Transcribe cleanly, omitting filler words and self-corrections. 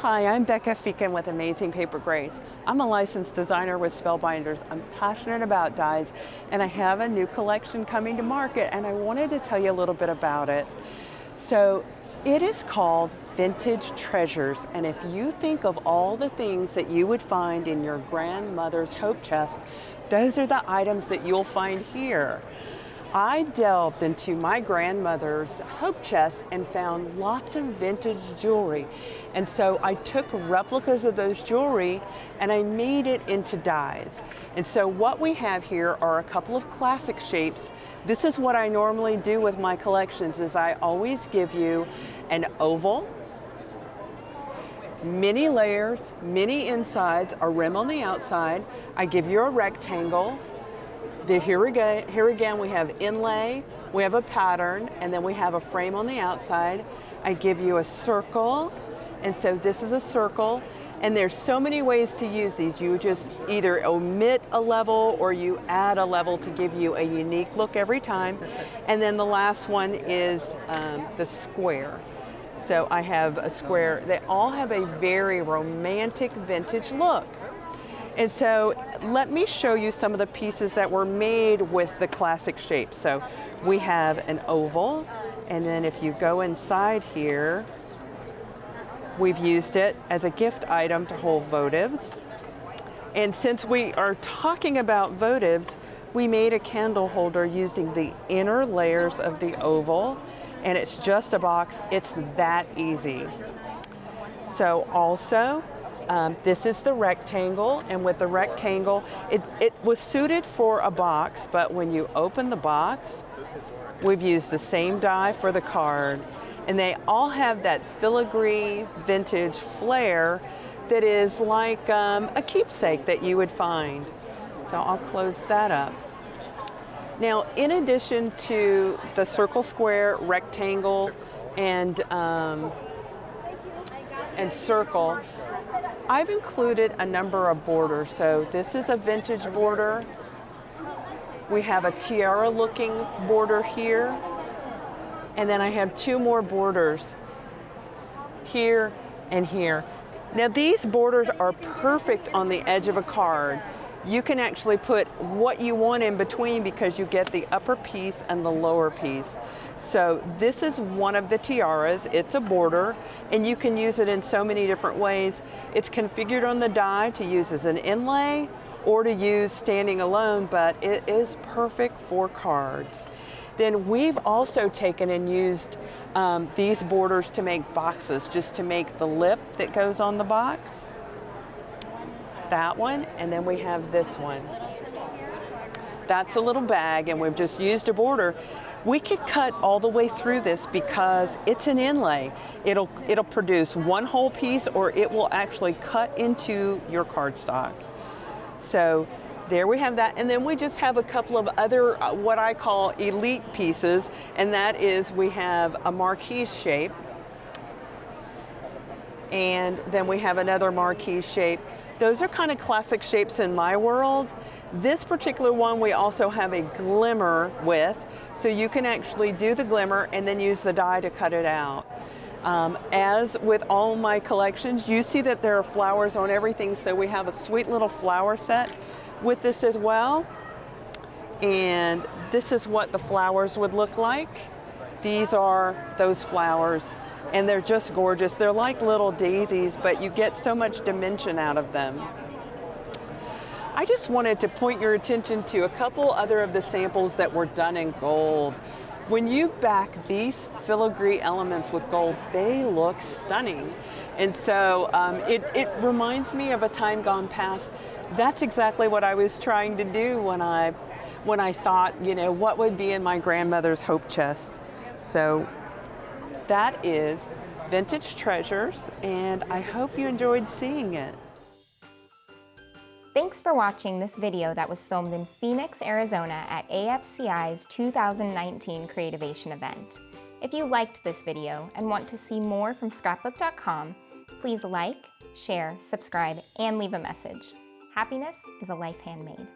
Hi, I'm Becca Feeken with Amazing Paper Grace. I'm a licensed designer with Spellbinders. I'm passionate about dies, and I have a new collection coming to market, and I wanted to tell you a little bit about it. So it is called Vintage Treasures, and if you think of all the things that you would find in your grandmother's hope chest, those are the items that you'll find here. I delved into my grandmother's hope chest and found lots of vintage jewelry. And so I took replicas of those jewelry and I made it into dies. And so what we have here are a couple of classic shapes. This is what I normally do with my collections, is I always give you an oval, many layers, many insides, a rim on the outside. I give you a rectangle. Here again we have inlay, we have a pattern, and then we have a frame on the outside. I give you a circle, and so this is a circle, and there's so many ways to use these. You just either omit a level or you add a level to give you a unique look every time. And then the last one is the square. So I have a square. They all have a very romantic vintage look. And so let me show you some of the pieces that were made with the classic shapes. So we have an oval, and then if you go inside here, we've used it as a gift item to hold votives. And since we are talking about votives, we made a candle holder using the inner layers of the oval, and it's just a box. It's that easy. So also, this is the rectangle, and with the rectangle, it was suited for a box, but when you open the box, we've used the same die for the card, and they all have that filigree vintage flair that is like a keepsake that you would find. So I'll close that up. Now, in addition to the circle, square, rectangle, and circle, I've included a number of borders. So this is a vintage border. We have a tiara looking border here. And then I have two more borders here and here. Now these borders are perfect on the edge of a card. You can actually put what you want in between because you get the upper piece and the lower piece. So this is one of the tiaras. It's a border, and you can use it in so many different ways. It's configured on the die to use as an inlay or to use standing alone, but it is perfect for cards. Then we've also taken and used these borders to make boxes, just to make the lip that goes on the box. That one, and then we have this one. That's a little bag, and we've just used a border. We could cut all the way through this because it's an inlay. It'll produce one whole piece, or it will actually cut into your cardstock. So there we have that, and then we just have a couple of other what I call elite pieces, and that is we have a marquise shape, and then we have another marquise shape. Those are kind of classic shapes in my world. This particular one we also have a glimmer with, so you can actually do the glimmer and then use the die to cut it out. As with all my collections, you see that there are flowers on everything, so we have a sweet little flower set with this as well. And this is what the flowers would look like. These are those flowers, and they're just gorgeous. They're like little daisies, but you get so much dimension out of them. I just wanted to point your attention to a couple other of the samples that were done in gold. When you back these filigree elements with gold, they look stunning. And so it reminds me of a time gone past. That's exactly what I was trying to do when I thought, you know, what would be in my grandmother's hope chest. So that is Vintage Treasures, and I hope you enjoyed seeing it. Thanks for watching this video that was filmed in Phoenix, Arizona at AFCI's 2019 Creativation event. If you liked this video and want to see more from Scrapbook.com, please like, share, subscribe, and leave a message. Happiness is a life handmade.